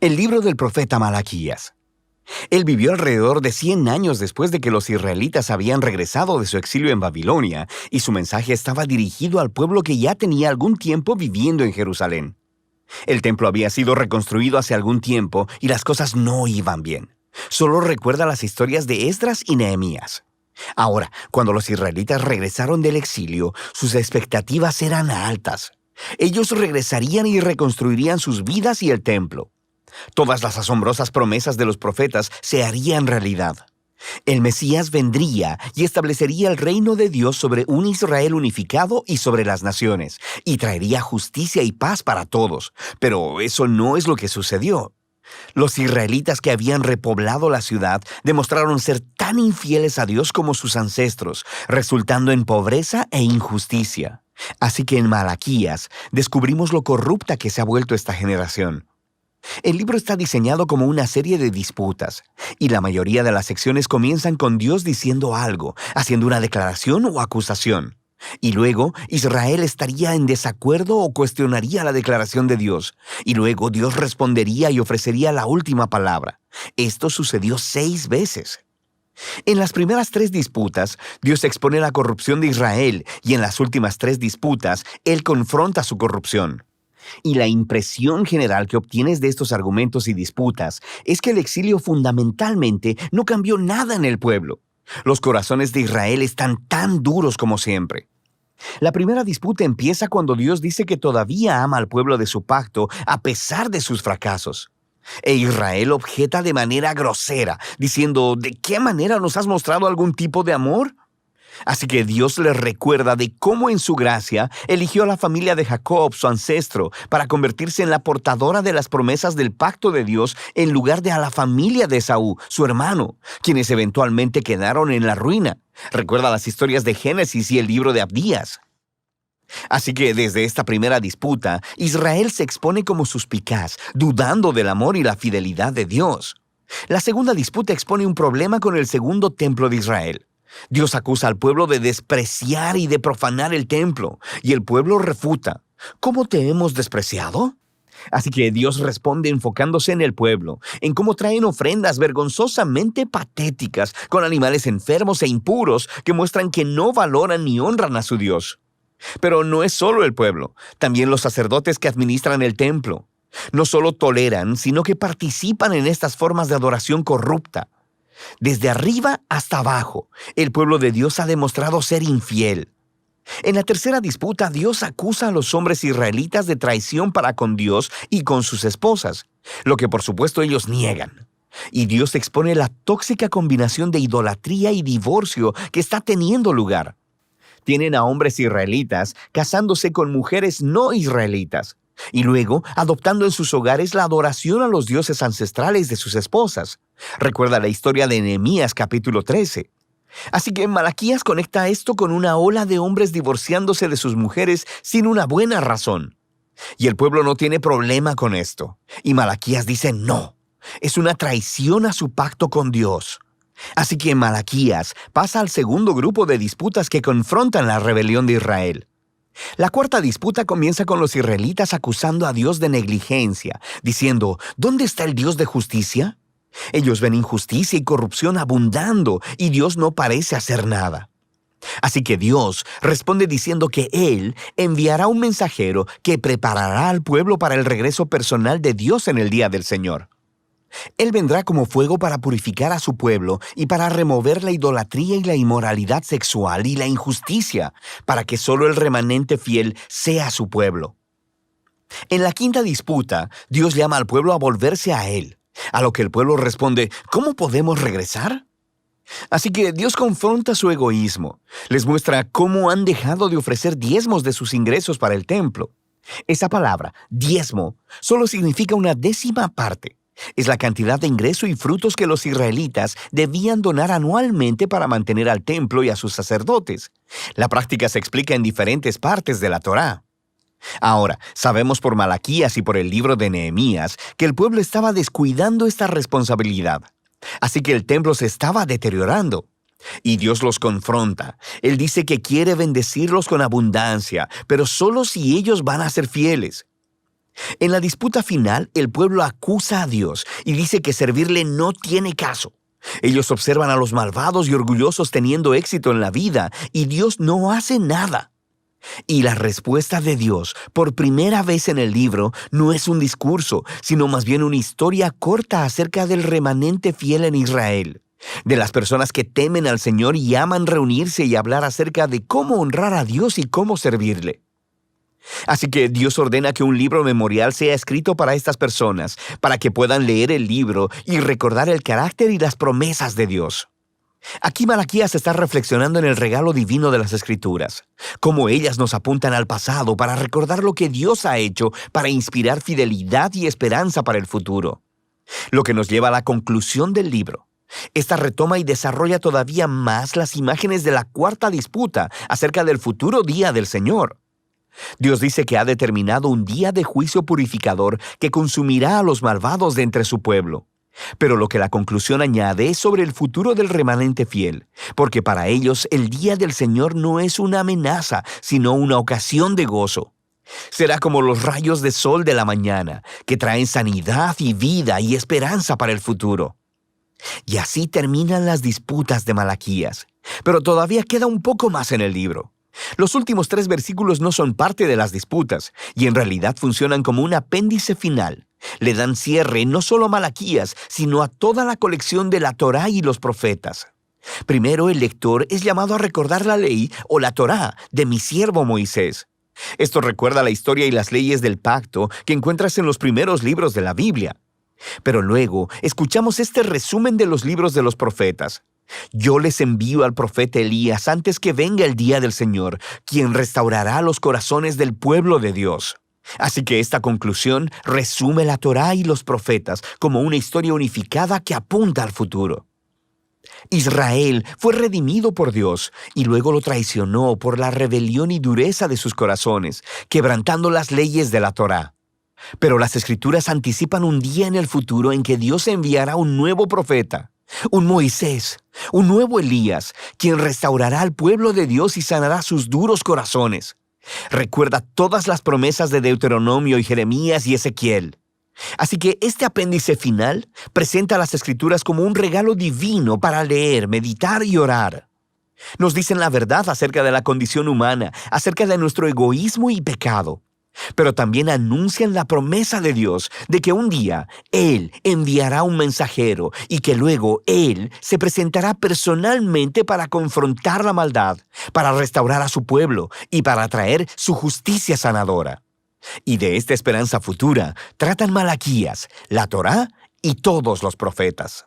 El libro del profeta Malaquías. Él vivió alrededor de 100 años después de que los israelitas habían regresado de su exilio en Babilonia, y su mensaje estaba dirigido al pueblo que ya tenía algún tiempo viviendo en Jerusalén. El templo había sido reconstruido hace algún tiempo y las cosas no iban bien. Solo recuerda las historias de Esdras y Nehemías. Ahora, cuando los israelitas regresaron del exilio, sus expectativas eran altas. Ellos regresarían y reconstruirían sus vidas y el templo. Todas las asombrosas promesas de los profetas se harían realidad. El Mesías vendría y establecería el reino de Dios sobre un Israel unificado y sobre las naciones, y traería justicia y paz para todos. Pero eso no es lo que sucedió. Los israelitas que habían repoblado la ciudad demostraron ser tan infieles a Dios como sus ancestros, resultando en pobreza e injusticia. Así que en Malaquías descubrimos lo corrupta que se ha vuelto esta generación. El libro está diseñado como una serie de disputas, y la mayoría de las secciones comienzan con Dios diciendo algo, haciendo una declaración o acusación. Y luego Israel estaría en desacuerdo o cuestionaría la declaración de Dios, y luego Dios respondería y ofrecería la última palabra. Esto sucedió 6 veces. En las primeras 3 disputas, Dios expone la corrupción de Israel, y en las últimas 3 disputas, Él confronta su corrupción. Y la impresión general que obtienes de estos argumentos y disputas es que el exilio fundamentalmente no cambió nada en el pueblo. Los corazones de Israel están tan duros como siempre. La primera disputa empieza cuando Dios dice que todavía ama al pueblo de su pacto a pesar de sus fracasos. E Israel objeta de manera grosera, diciendo, ¿de qué manera nos has mostrado algún tipo de amor? Así que Dios les recuerda de cómo en su gracia eligió a la familia de Jacob, su ancestro, para convertirse en la portadora de las promesas del pacto de Dios en lugar de a la familia de Esaú, su hermano, quienes eventualmente quedaron en la ruina. Recuerda las historias de Génesis y el libro de Abdías. Así que desde esta primera disputa, Israel se expone como suspicaz, dudando del amor y la fidelidad de Dios. La segunda disputa expone un problema con el segundo templo de Israel. Dios acusa al pueblo de despreciar y de profanar el templo, y el pueblo refuta. ¿Cómo te hemos despreciado? Así que Dios responde enfocándose en el pueblo, en cómo traen ofrendas vergonzosamente patéticas con animales enfermos e impuros que muestran que no valoran ni honran a su Dios. Pero no es solo el pueblo, también los sacerdotes que administran el templo. No solo toleran, sino que participan en estas formas de adoración corrupta. Desde arriba hasta abajo, el pueblo de Dios ha demostrado ser infiel. En la tercera disputa, Dios acusa a los hombres israelitas de traición para con Dios y con sus esposas, lo que por supuesto ellos niegan. Y Dios expone la tóxica combinación de idolatría y divorcio que está teniendo lugar. Tienen a hombres israelitas casándose con mujeres no israelitas, y luego adoptando en sus hogares la adoración a los dioses ancestrales de sus esposas. Recuerda la historia de Nehemías capítulo 13. Así que Malaquías conecta esto con una ola de hombres divorciándose de sus mujeres sin una buena razón. Y el pueblo no tiene problema con esto. Y Malaquías dice no. Es una traición a su pacto con Dios. Así que Malaquías pasa al segundo grupo de disputas que confrontan la rebelión de Israel. La cuarta disputa comienza con los israelitas acusando a Dios de negligencia, diciendo, ¿dónde está el Dios de justicia? Ellos ven injusticia y corrupción abundando, y Dios no parece hacer nada. Así que Dios responde diciendo que Él enviará un mensajero que preparará al pueblo para el regreso personal de Dios en el día del Señor. Él vendrá como fuego para purificar a su pueblo y para remover la idolatría y la inmoralidad sexual y la injusticia, para que solo el remanente fiel sea su pueblo. En la quinta disputa, Dios llama al pueblo a volverse a Él, a lo que el pueblo responde, ¿cómo podemos regresar? Así que Dios confronta su egoísmo, les muestra cómo han dejado de ofrecer diezmos de sus ingresos para el templo. Esa palabra, diezmo, solo significa una décima parte. Es la cantidad de ingreso y frutos que los israelitas debían donar anualmente para mantener al templo y a sus sacerdotes. La práctica se explica en diferentes partes de la Torá. Ahora, sabemos por Malaquías y por el libro de Nehemías que el pueblo estaba descuidando esta responsabilidad. Así que el templo se estaba deteriorando. Y Dios los confronta. Él dice que quiere bendecirlos con abundancia, pero solo si ellos van a ser fieles. En la disputa final, el pueblo acusa a Dios y dice que servirle no tiene caso. Ellos observan a los malvados y orgullosos teniendo éxito en la vida y Dios no hace nada. Y la respuesta de Dios, por primera vez en el libro, no es un discurso, sino más bien una historia corta acerca del remanente fiel en Israel, de las personas que temen al Señor y aman reunirse y hablar acerca de cómo honrar a Dios y cómo servirle. Así que Dios ordena que un libro memorial sea escrito para estas personas, para que puedan leer el libro y recordar el carácter y las promesas de Dios. Aquí Malaquías está reflexionando en el regalo divino de las Escrituras, cómo ellas nos apuntan al pasado para recordar lo que Dios ha hecho para inspirar fidelidad y esperanza para el futuro. Lo que nos lleva a la conclusión del libro. Esta retoma y desarrolla todavía más las imágenes de la cuarta disputa acerca del futuro día del Señor. Dios dice que ha determinado un día de juicio purificador que consumirá a los malvados de entre su pueblo. Pero lo que la conclusión añade es sobre el futuro del remanente fiel, porque para ellos el día del Señor no es una amenaza, sino una ocasión de gozo. Será como los rayos de sol de la mañana, que traen sanidad y vida y esperanza para el futuro. Y así terminan las disputas de Malaquías. Pero todavía queda un poco más en el libro. Los últimos 3 versículos no son parte de las disputas, y en realidad funcionan como un apéndice final. Le dan cierre no solo a Malaquías, sino a toda la colección de la Torá y los profetas. Primero, el lector es llamado a recordar la ley o la Torá de mi siervo Moisés. Esto recuerda la historia y las leyes del pacto que encuentras en los primeros libros de la Biblia. Pero luego, escuchamos este resumen de los libros de los profetas. Yo les envío al profeta Elías antes que venga el día del Señor, quien restaurará los corazones del pueblo de Dios. Así que esta conclusión resume la Torá y los profetas como una historia unificada que apunta al futuro. Israel fue redimido por Dios y luego lo traicionó por la rebelión y dureza de sus corazones, quebrantando las leyes de la Torá. Pero las Escrituras anticipan un día en el futuro en que Dios enviará un nuevo profeta, un Moisés, un nuevo Elías, quien restaurará al pueblo de Dios y sanará sus duros corazones. Recuerda todas las promesas de Deuteronomio y Jeremías y Ezequiel. Así que este apéndice final presenta las Escrituras como un regalo divino para leer, meditar y orar. Nos dicen la verdad acerca de la condición humana, acerca de nuestro egoísmo y pecado. Pero también anuncian la promesa de Dios de que un día Él enviará un mensajero y que luego Él se presentará personalmente para confrontar la maldad, para restaurar a su pueblo y para traer su justicia sanadora. Y de esta esperanza futura tratan Malaquías, la Torá y todos los profetas.